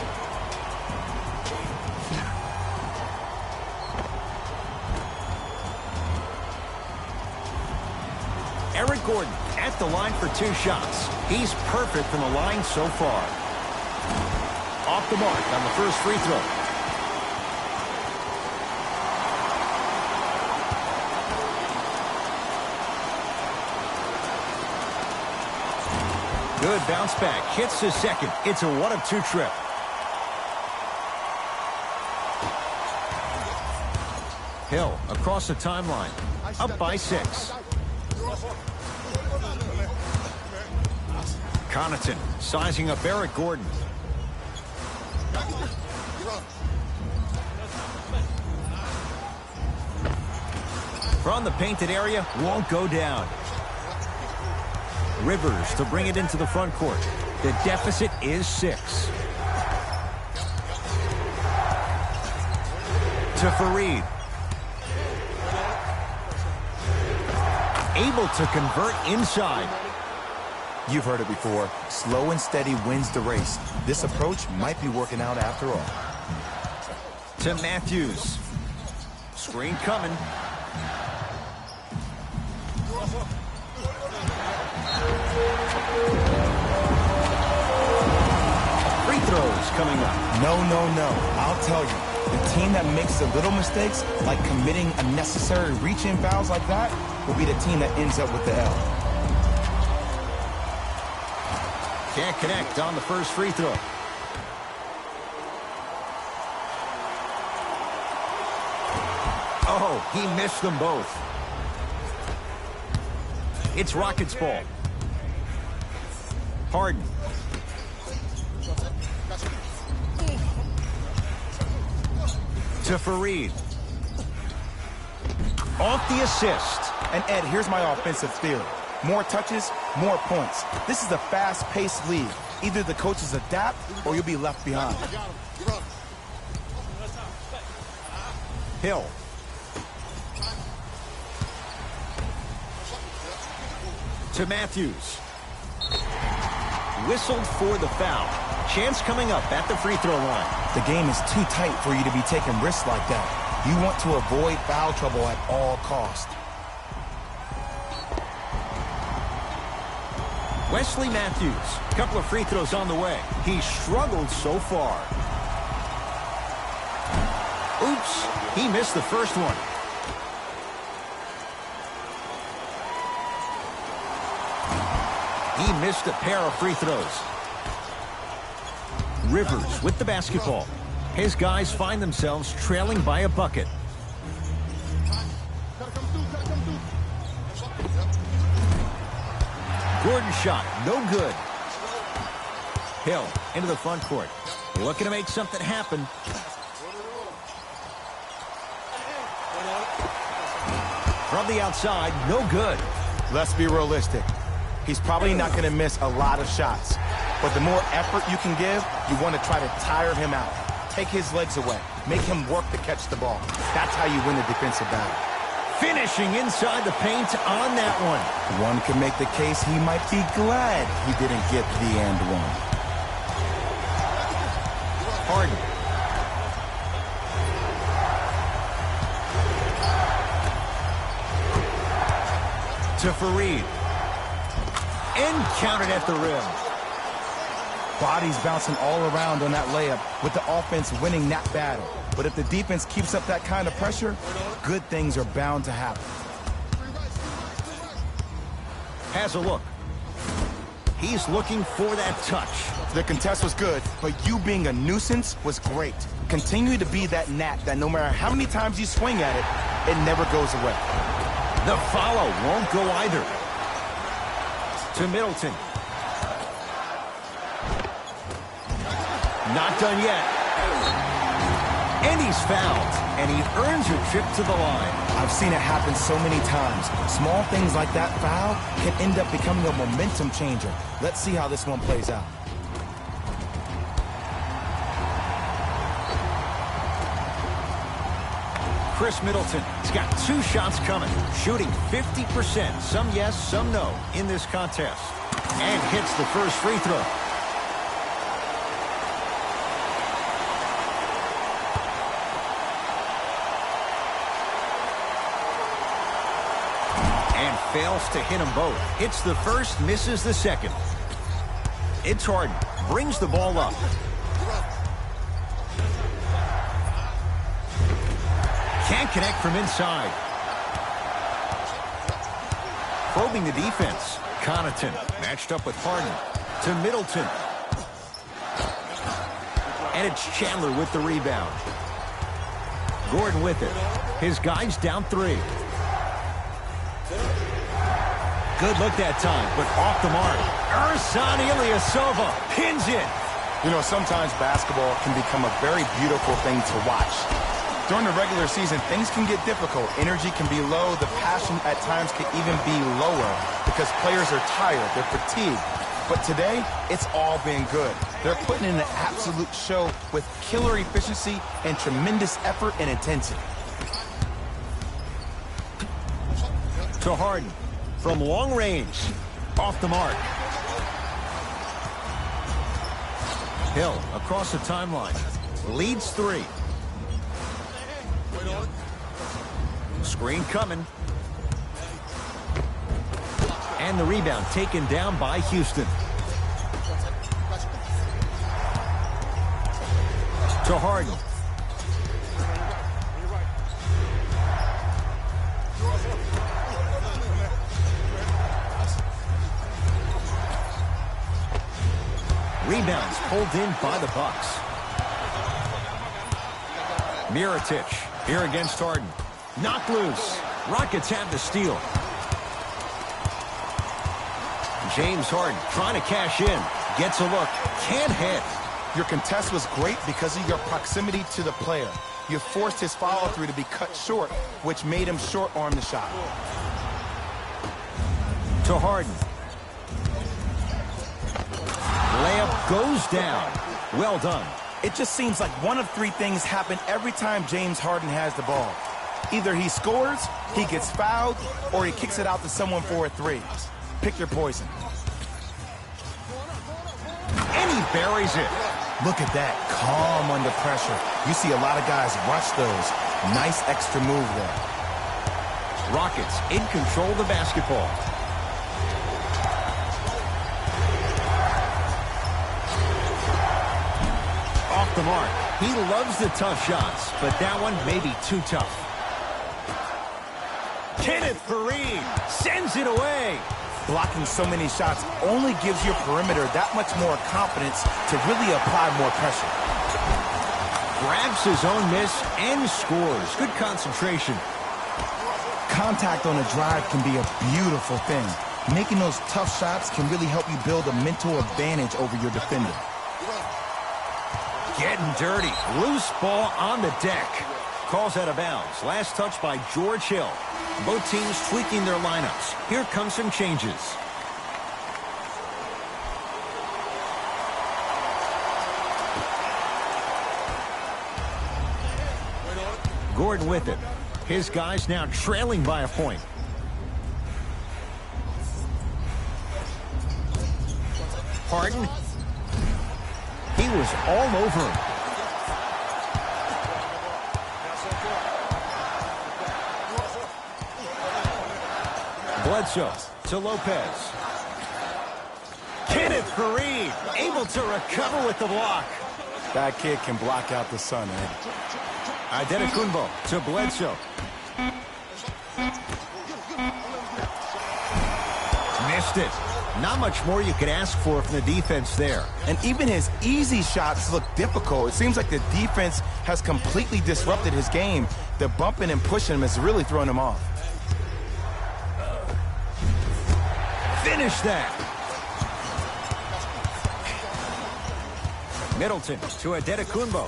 Eric Gordon at the line for two shots. He's perfect from the line so far. Off the mark on the first free throw. Good bounce back. Hits the second. It's a 1-of-2 trip. Hill across the timeline. Up by 6. Connaughton sizing up Eric Gordon. From the painted area, won't go down. Rivers to bring it into the front court. The deficit is 6. To Fareed. Able to convert inside. You've heard it before. Slow and steady wins the race. This approach might be working out after all. To Matthews. Screen coming. Free throws coming up. No. I'll tell you. The team that makes the little mistakes, like committing unnecessary reach-in fouls like that, will be the team that ends up with the L. Can't connect on the first free throw. Oh, he missed them both. It's Rockets ball. Harden. To Faried. Off the assist. And Ed, here's my offensive theory. More touches, more points. This is a fast-paced league. Either the coaches adapt or you'll be left behind. Hill. To Matthews. Whistled for the foul. Chance coming up at the free throw line. The game is too tight for you to be taking risks like that. You want to avoid foul trouble at all costs. Wesley Matthews, a couple of free throws on the way. He struggled so far. Oops, he missed the first one. He missed a pair of free throws. Rivers with the basketball. His guys find themselves trailing by a bucket. Gordon shot, no good. Hill into the front court. Looking to make something happen. From the outside, no good. Let's be realistic. He's probably not going to miss a lot of shots. But the more effort you can give, you want to try to tire him out. Take his legs away. Make him work to catch the ball. That's how you win the defensive battle. Finishing inside the paint on that one. One could make the case he might be glad he didn't get the and one. Harden. To Faried. And counted at the rim. Bodies bouncing all around on that layup with the offense winning that battle. But if the defense keeps up that kind of pressure, good things are bound to happen. Has a look. He's looking for that touch. The contest was good, but you being a nuisance was great. Continue to be that gnat that no matter how many times you swing at it, it never goes away. The follow won't go either. To Middleton. Not done yet. And he's fouled, and he earns a trip to the line. I've seen it happen so many times. Small things like that foul can end up becoming a momentum changer. Let's see how this one plays out. Chris Middleton has got 2 shots coming, shooting 50%, some yes, some no, in this contest. And hits the first free throw. And fails to hit them both. Hits the first, misses the second. It's Harden, brings the ball up. Can't connect from inside. Probing the defense. Connaughton matched up with Harden. To Middleton. And it's Chandler with the rebound. Gordon with it. His guys down 3. Good look that time, but off the mark. Ersan Ilyasova pins it. You know, sometimes basketball can become a very beautiful thing to watch. During the regular season, things can get difficult. Energy can be low. The passion at times can even be lower because players are tired. They're fatigued. But today, it's all been good. They're putting in an absolute show with killer efficiency and tremendous effort and intensity. To Harden. From long range. Off the mark. Hill across the timeline. Leads 3. Screen coming. And the rebound taken down by Houston. To Harden. Rebounds pulled in by the Bucks. Mirotic here against Harden. Knocked loose. Rockets have the steal. James Harden trying to cash in. Gets a look. Can't hit. Your contest was great because of your proximity to the player. You forced his follow-through to be cut short, which made him short-arm the shot. To Harden. Layup goes down. Well done. It just seems like one of three things happen every time James Harden has the ball. Either he scores, he gets fouled, or he kicks it out to someone for a three. Pick your poison. And he buries it. Look at that, calm under pressure. You see a lot of guys rush those. Nice extra move there. Rockets in control of the basketball. Off the mark. He loves the tough shots, but that one may be too tough. Kenneth Faried sends it away. Blocking so many shots only gives your perimeter that much more confidence to really apply more pressure. Grabs his own miss and scores. Good concentration. Contact on a drive can be a beautiful thing. Making those tough shots can really help you build a mental advantage over your defender. Getting dirty. Loose ball on the deck. Calls out of bounds. Last touch by George Hill. Both teams tweaking their lineups. Here come some changes. Gordon with it. His guys now trailing by a point. Harden. He was all over him. Bledsoe to Lopez. Kenneth Faried able to recover with the block. That kid can block out the sun, Ed. Adetokunbo to Bledsoe. Missed it. Not much more you could ask for from the defense there. And even his easy shots look difficult. It seems like the defense has completely disrupted his game. The bumping and pushing him has really thrown him off. Finish that. Middleton to Adetokunbo.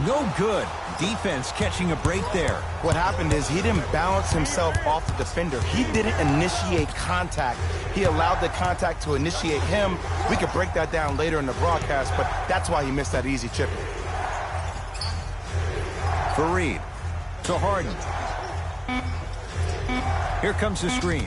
No good. Defense catching a break there. What happened is he didn't balance himself off the defender. He didn't initiate contact. He allowed the contact to initiate him. We could break that down later in the broadcast, but that's why he missed that easy chip. Faried to Harden. Here comes the screen.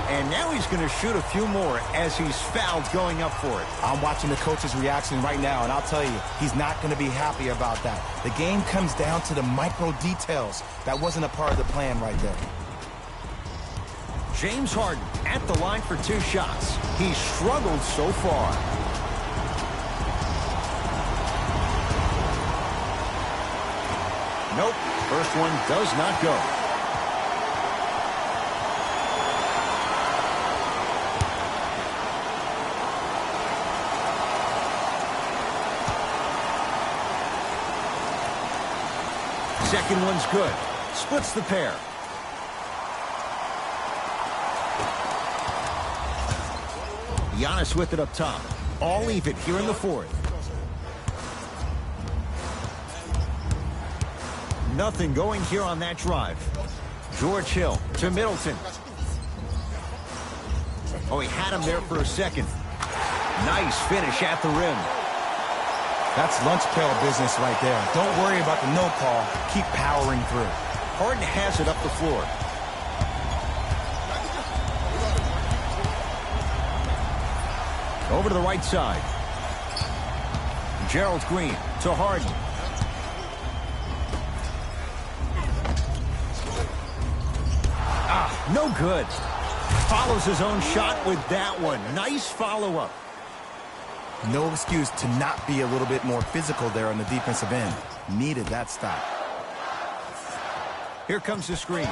And now he's going to shoot a few more as he's fouled going up for it. I'm watching the coach's reaction right now, and I'll tell you, he's not going to be happy about that. The game comes down to the micro details. That wasn't a part of the plan right there. James Harden at the line for 2 shots. He's struggled so far. Nope. First one does not go. Second one's good. Splits the pair. Giannis with it up top. All even here in the fourth. Nothing going here on that drive. George Hill to Middleton. Oh, he had him there for a second. Nice finish at the rim. That's lunch pail business right there. Don't worry about the no call. Keep powering through. Harden has it up the floor. Over to the right side. Gerald Green to Harden. No good. Follows his own shot with that one. Nice follow-up. No excuse to not be a little bit more physical there on the defensive end. Needed that stop. Here comes the screen.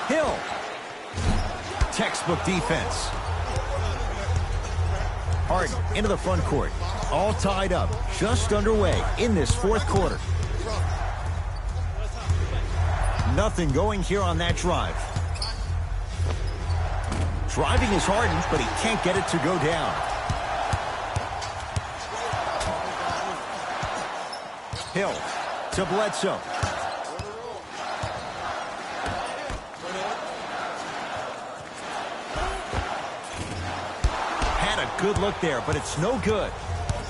Hill. Textbook defense. Harden into the front court. all tied up, just underway in this fourth quarter. Nothing going here on that drive. Driving is Harden, but he can't get it to go down. Hill to Bledsoe. Had a good look there, but it's no good.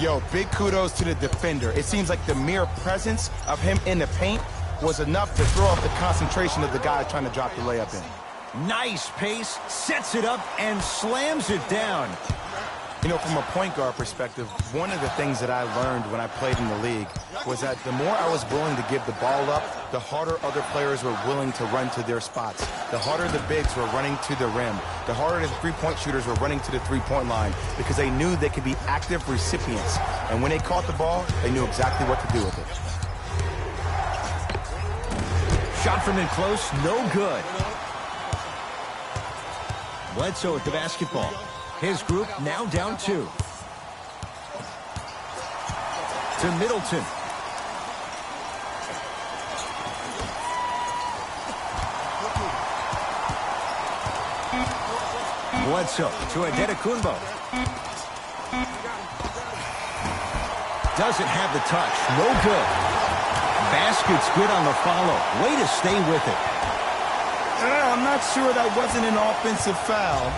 Yo, big kudos to the defender. It seems like the mere presence of him in the paint was enough to throw off the concentration of the guy trying to drop the layup in. Nice pace, sets it up, and slams it down. You know, from a point guard perspective, one of the things that I learned when I played in the league was that the more I was willing to give the ball up, the harder other players were willing to run to their spots. The harder the bigs were running to the rim. The harder the three-point shooters were running to the three-point line because they knew they could be active recipients. And when they caught the ball, they knew exactly what to do with it. Shot from in close, no good. Bledsoe at the basketball. His group now down 2. To Middleton. Bledsoe to Antetokounmpo. Doesn't have the touch. No good. Basket's good on the follow. Way to stay with it. I'm not sure that wasn't an offensive foul,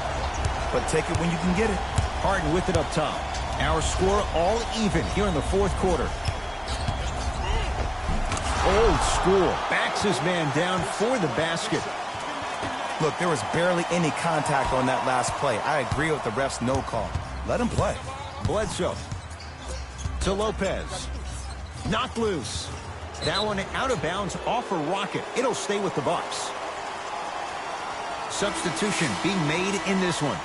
but take it when you can get it. Harden with it up top. Our score all even here in the fourth quarter. Old school. Backs his man down for the basket. Look, there was barely any contact on that last play. I agree with the ref's no call. Let him play. Bledsoe to Lopez. Knocked loose. That one out of bounds off a rocket. It'll stay with the Bucks. Substitution being made in this one.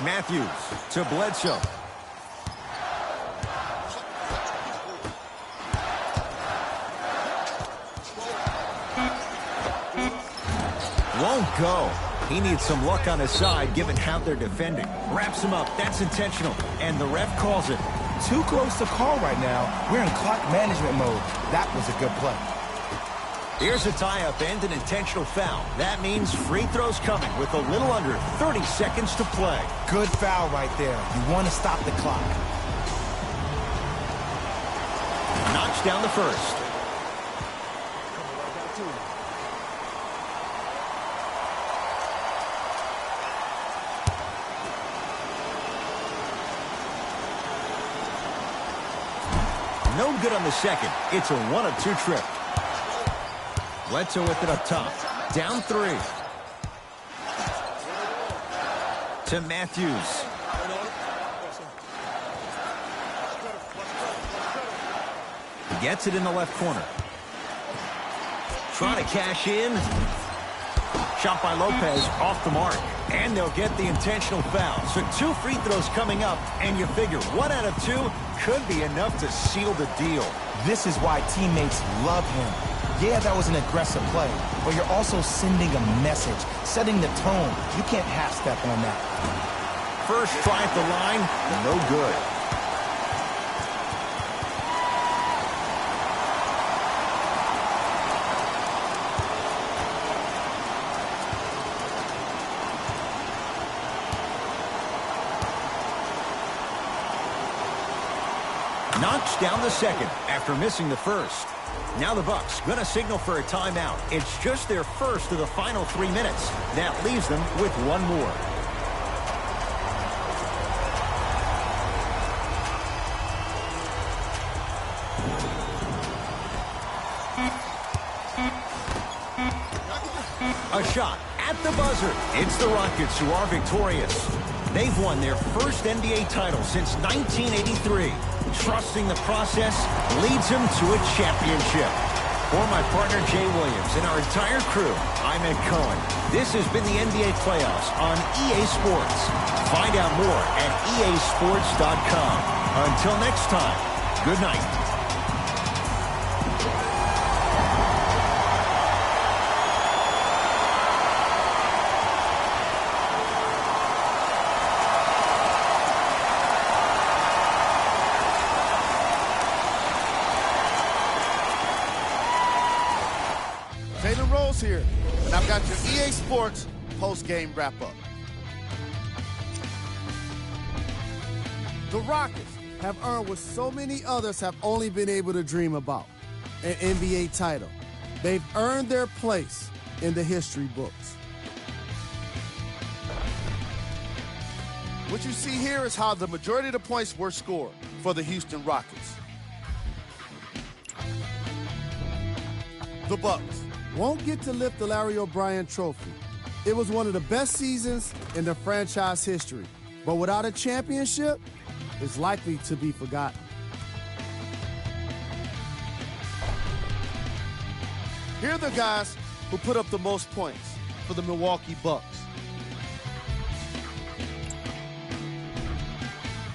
Matthews to Bledsoe. Won't go. He needs some luck on his side given how they're defending. Wraps him up. That's intentional. And the ref calls it. Too close to call right now. We're in clock management mode. That was a good play. Here's a tie-up and an intentional foul. That means free throws coming with a little under 30 seconds to play. Good foul right there. You want to stop the clock. Knocks down the first. No good on the second. It's a 1-of-2 trip. Bledsoe with it up top. Down 3. To Matthews. Gets it in the left corner. Trying to cash in. Shot by Lopez off the mark. And they'll get the intentional foul. So 2 free throws coming up. And you figure 1 out of 2 could be enough to seal the deal. This is why teammates love him. Yeah, that was an aggressive play, but you're also sending a message, setting the tone. You can't half-step on that. First try at the line, no good. Knocks down the second after missing the first. Now the Bucks gonna signal for a timeout. It's just their first of the final 3 minutes. That leaves them with 1 more. A shot at the buzzer. It's the Rockets who are victorious. They've won their first NBA title since 1983. Trusting the process leads him to a championship. For my partner Jay Williams and our entire crew, I'm Ed Cohen. This has been the NBA Playoffs on EA Sports. Find out more at easports.com. Until next time, good night. here, and I've got your EA Sports post-game wrap-up. The Rockets have earned what so many others have only been able to dream about, an NBA title. They've earned their place in the history books. What you see here is how the majority of the points were scored for the Houston Rockets. The Bucks won't get to lift the Larry O'Brien trophy. It was one of the best seasons in the franchise history, but without a championship, it's likely to be forgotten. Here are the guys who put up the most points for the Milwaukee Bucks.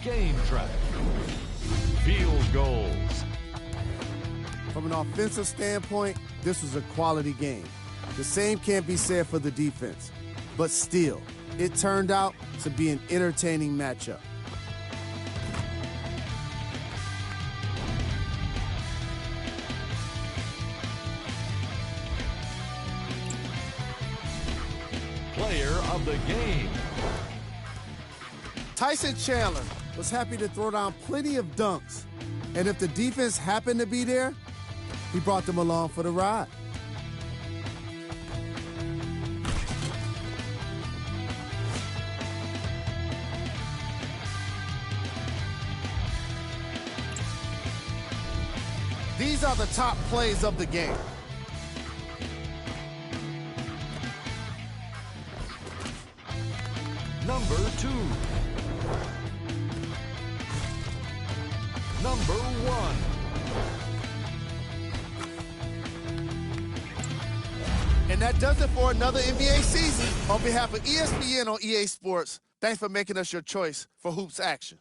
Game track. Field goals. From an offensive standpoint, this was a quality game. The same can't be said for the defense. But still, it turned out to be an entertaining matchup. Player of the game. Tyson Chandler was happy to throw down plenty of dunks. And if the defense happened to be there, he brought them along for the ride. These are the top plays of the game. Number 2. Number 1. And that does it for another NBA season. On behalf of ESPN on EA Sports, thanks for making us your choice for hoops action.